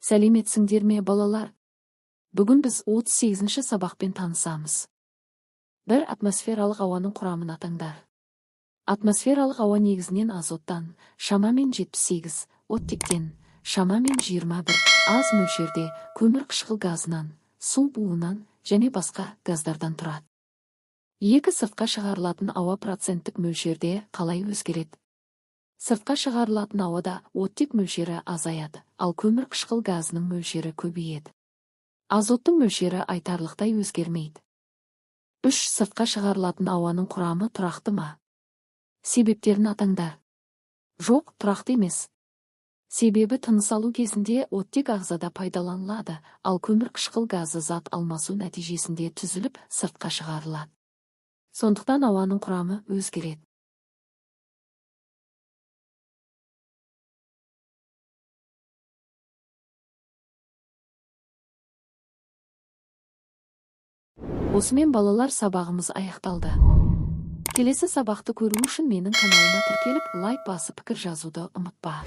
Сәлеметсіңдер ме, балалар? Бүгін біз 38-ші сабақпен танысамыз. Бір атмосфералық ауаның құрамын атаңдар. Атмосфералық ауа негізінен азоттан, шамамен 78, оттектен, шамамен 21, аз мөлшерде көмір қышқыл газынан, су буынан және басқа газдардан тұрады. Екі сыртқа шығарылатын ауа проценттік мөлшерде қалай өзгереді? Сыртқа шығарылатын ауада оттек мөлшері азаяды, ал көмір қышқыл газының мөлшері көбейеді. Азоттың мөлшері айтарлықтай өзгермейді. Үш сыртқа шығарылатын ауаның құрамы тұрақты ма? Себептерін атаңдар. Жоқ, тұрақты емес. Себебі тыныс алу кезінде оттек ағзада пайдаланылады, ал көмір қышқыл газы зат алмасу нәтижесінде түзіліп сыртқа шығарылады. Сондықтан ауаның құрамы өзгереді. Осымен балалар, сабағымыз аяқталды. Келесі сабақты көру үшін менің каналыма тіркеліп, лайк басып пікір жазуды ұмытпа.